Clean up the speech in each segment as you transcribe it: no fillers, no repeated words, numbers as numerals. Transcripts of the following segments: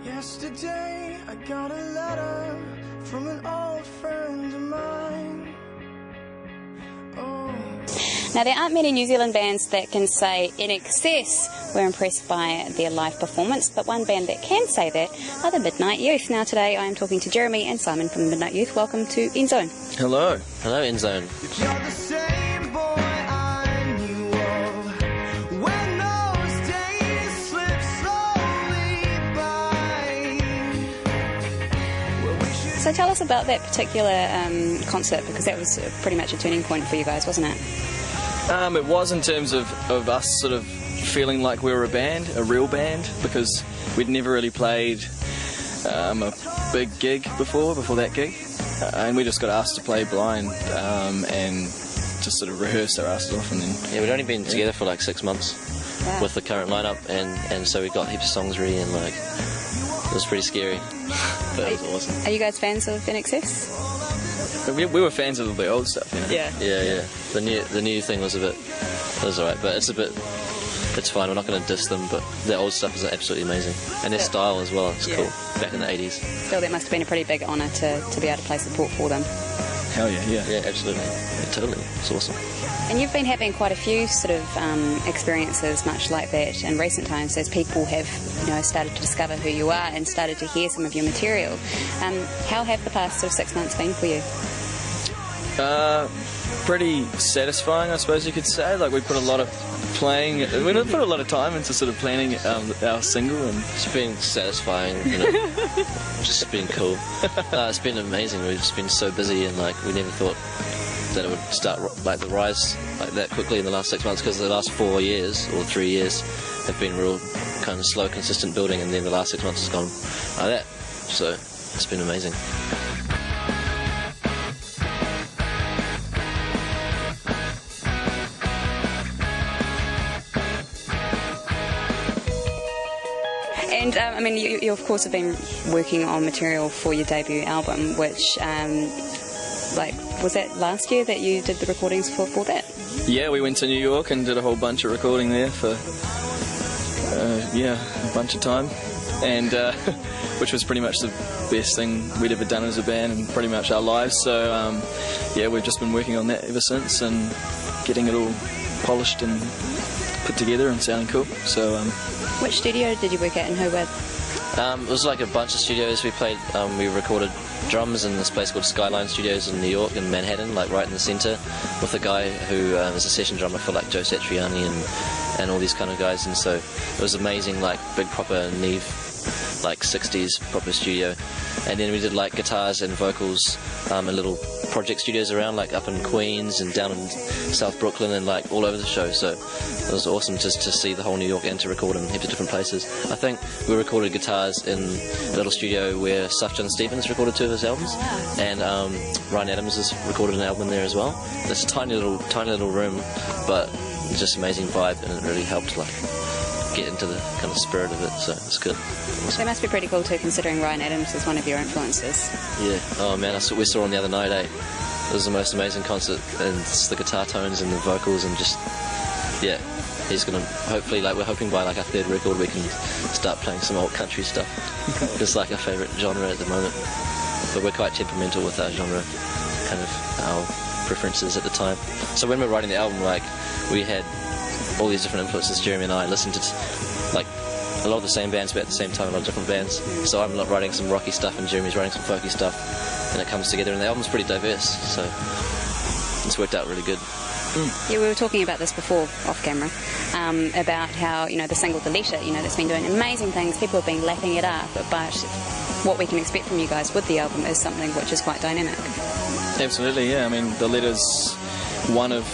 Yesterday I got a letter from an old friend of mine. Now, there aren't many New Zealand bands that can say in excess we're impressed by their live performance, but one band that can say that are the Midnight Youth. Now today I am talking to Jeremy and Simon from the Midnight Youth. Welcome to NZOWN. Hello. Hello, NZOWN. You're the same boy I knew of when those days slipped slowly by. So tell us about that particular concert, because that was pretty much a turning point for you guys, wasn't it? It was, in terms of us sort of feeling like we were a band, a real band, because we'd never really played a big gig before that gig, and we just got asked to play blind and just sort of rehearse our asses off. And then we'd only been together for like 6 months with the current lineup, and so we got heaps of songs ready, and like it was pretty scary, but it was awesome. Are you guys fans of NXS? We were fans of the old stuff, Yeah. The new thing was it was alright, but it's fine. We're not going to diss them, but their old stuff is absolutely amazing, and their style as well. It's cool. Back in the 80s. Still, that must have been a pretty big honour to be able to play support for them. Hell yeah. Yeah, absolutely. Yeah, totally. It's awesome. And you've been having quite a few sort of experiences much like that in recent times, as people have, started to discover who you are and started to hear some of your material. How have the past sort of 6 months been for you? Pretty satisfying, I suppose you could say. Like, we put a lot of time into sort of planning our single, and it's been satisfying, just been cool. It's been amazing. We've just been so busy, and like we never thought that it would start like the rise like that quickly in the last 6 months, because the last 4 years or 3 years have been real kind of slow, consistent building, and then the last 6 months has gone like that. So it's been amazing. And you of course have been working on material for your debut album, which was that last year that you did the recordings for that? Yeah, we went to New York and did a whole bunch of recording there for a bunch of time, and which was pretty much the best thing we'd ever done as a band in pretty much our lives. So we've just been working on that ever since, and getting it all polished and put together and sounding cool. So which studio did you work at, and who with? It was like a bunch of studios. We recorded drums in this place called Skyline Studios in New York, in Manhattan, like right in the centre, with a guy who is a session drummer for like Joe Satriani and all these kind of guys. And so it was amazing, like big proper Neve, like 60s proper studio. And then we did like guitars and vocals in little project studios around, like up in Queens and down in South Brooklyn, and like all over the show. So it was awesome just to see the whole New York and to record in heaps of different places. I think we recorded guitars in a little studio where Sufjan Stevens recorded 2 of his albums, and Ryan Adams has recorded an album there as well. It's a tiny little room, but it's just amazing vibe, and it really helped like get into the kind of spirit of it, so it's good. Awesome. That must be pretty cool too, considering Ryan Adams is one of your influences. Yeah, oh man, we saw him the other night, It was the most amazing concert, and it's the guitar tones and the vocals, and just, he's gonna, hopefully, like we're hoping by like our 3rd record we can start playing some old country stuff. It's like our favourite genre at the moment, but we're quite temperamental with our genre, kind of our preferences at the time. So when we were writing the album, like, we had all these different influences. Jeremy and I listened to like a lot of the same bands, but at the same time a lot of different bands. So I'm writing some rocky stuff and Jeremy's writing some folky stuff, and it comes together, and the album's pretty diverse, so it's worked out really good. Yeah, we were talking about this before off camera, about how the single The Letter, that's been doing amazing things. People have been lapping it up, but what we can expect from you guys with the album is something which is quite dynamic. Absolutely, yeah. I mean, The Letter's one of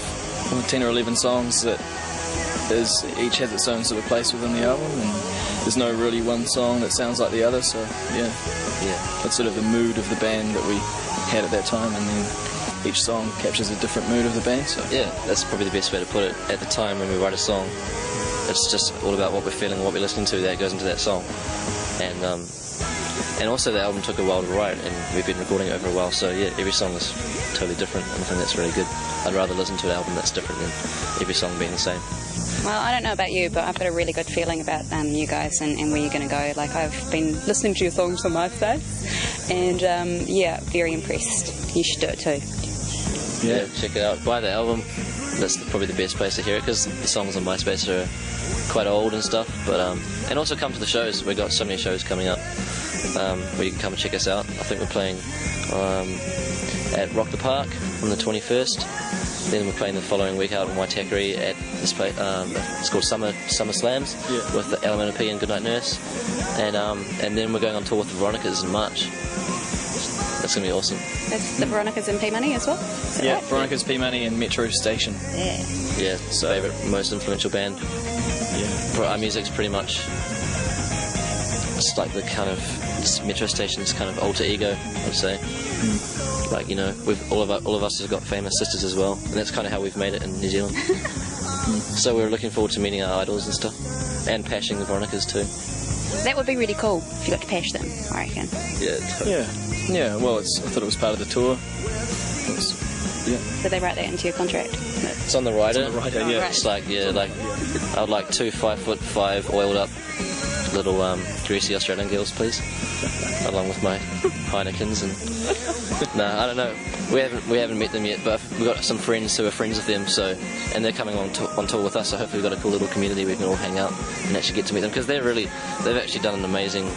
10 or 11 songs that each has its own sort of place within the album, and there's no really one song that sounds like the other. So that's sort of the mood of the band that we had at that time, and then each song captures a different mood of the band. So yeah, that's probably the best way to put it. At the time when we write a song, it's just all about what we're feeling, what we're listening to that goes into that song, and And also the album took a while to write, and we've been recording it over a while, so yeah, every song is totally different, and I think that's really good. I'd rather listen to an album that's different than every song being the same. Well, I don't know about you, but I've got a really good feeling about you guys and where you're going to go. Like, I've been listening to your songs on MySpace, and yeah, very impressed. You should do it too. Yeah, check it out. Buy the album. That's probably the best place to hear it, because the songs on MySpace are quite old and stuff. But and also come to the shows. We've got so many shows coming up where you can come and check us out. I think we're playing at Rock the Park on the 21st. Then we're playing the following week out in Waitakere at this place. It's called Summer Slams with the LMNP and Goodnight Nurse. And then we're going on tour with the Veronicas in March. That's going to be awesome. That's the Veronicas and P Money as well? Yeah, right? Veronicas, P Money and Metro Station. Yeah. Yeah, favourite, most influential band. Yeah. Our music's pretty much, it's like the kind of, Metro Station's kind of alter ego, I'd say. Like, you know, all of us have got famous sisters as well, and that's kind of how we've made it in New Zealand. So we're looking forward to meeting our idols and stuff, and pashing the Veronicas too. That would be really cool if you got to pash them, I reckon. Yeah, totally. Yeah, well, I thought it was part of the tour. Did they write that into your contract? It's on the rider. It's on the rider, yeah. It's like, I would like 2 5'5" oiled up little greasy Australian girls, please, along with my Heinekens and. No, I don't know. We haven't met them yet, but we've got some friends who are friends of them, and they're coming on tour with us. So hopefully we've got a cool little community we can all hang out and actually get to meet them, because they've actually done an amazing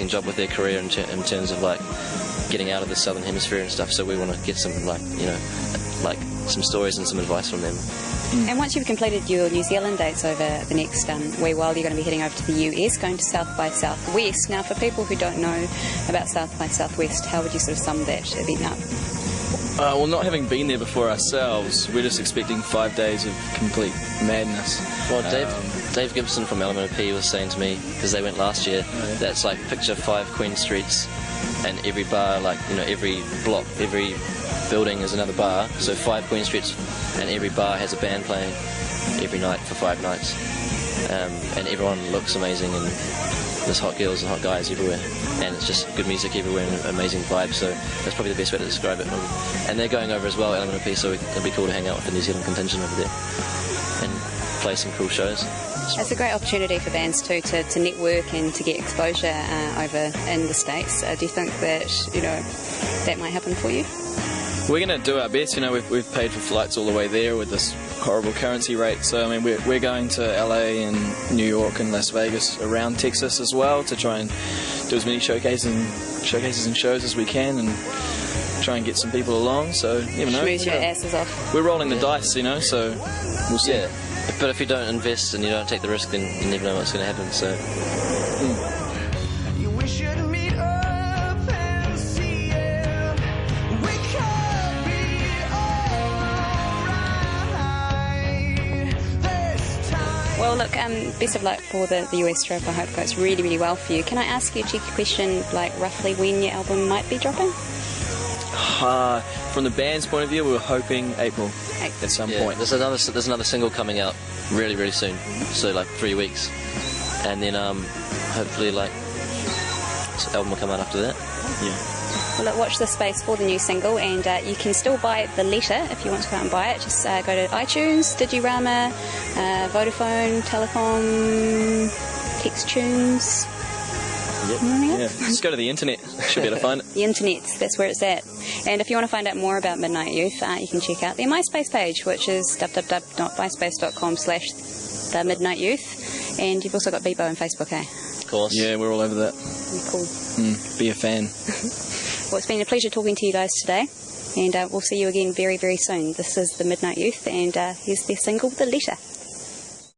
job with their career in terms of like getting out of the Southern Hemisphere and stuff. So we want to get some some stories and some advice from them. And once you've completed your New Zealand dates over the next wee while, you're going to be heading over to the US, going to South by Southwest. Now, for people who don't know about South by Southwest, how would you sort of sum that event up? Well, not having been there before ourselves, we're just expecting 5 days of complete madness. Well, Dave Gibson from LMNP was saying to me, because they went last year, that's like picture 5 Queen Streets, and every bar, like, you know, every block, every building is another bar, so 5 Queen Streets, and every bar has a band playing every night for 5 nights, and everyone looks amazing, and there's hot girls and hot guys everywhere, and it's just good music everywhere and an amazing vibe. So that's probably the best way to describe it. And they're going over as well, LMNP, so it'll be cool to hang out with the New Zealand contingent over there and play some cool shows. It's a great opportunity for bands too to network and to get exposure over in the States. Do you think that, you know, that might happen for you? We're going to do our best. You know, we've paid for flights all the way there with this horrible currency rate. So, I mean, we're going to LA and New York and Las Vegas, around Texas as well, to try and do as many showcases and shows as we can, and try and get some people along. So, you know, Schmooze your asses off. we're rolling the dice, you know. So we'll see. Yeah, but if you don't invest and you don't take the risk, then you never know what's going to happen. So. We should meet up and see it. We could be alright this time. Well, look, best of luck for the US trip. I hope it goes really, really well for you. Can I ask you a cheeky question, like roughly when your album might be dropping? From the band's point of view, we were hoping April at some point. There's another single coming out really, really soon, so like 3 weeks, and then hopefully like the album will come out after that. Yeah. Well, look, watch this space for the new single, and you can still buy The Letter if you want to go out and buy it. Just go to iTunes, Digirama, Vodafone, Telecom, Textunes. Yeah, just go to the internet. Should be able to find it. The internet, that's where it's at. And if you want to find out more about Midnight Youth, you can check out their MySpace page, which is www.myspace.com/themidnightyouth. And you've also got Bebo and Facebook, eh? Of course. Yeah, we're all over that. Cool. Be a fan. Well, it's been a pleasure talking to you guys today, and we'll see you again very, very soon. This is the Midnight Youth, and here's their single, The Letter.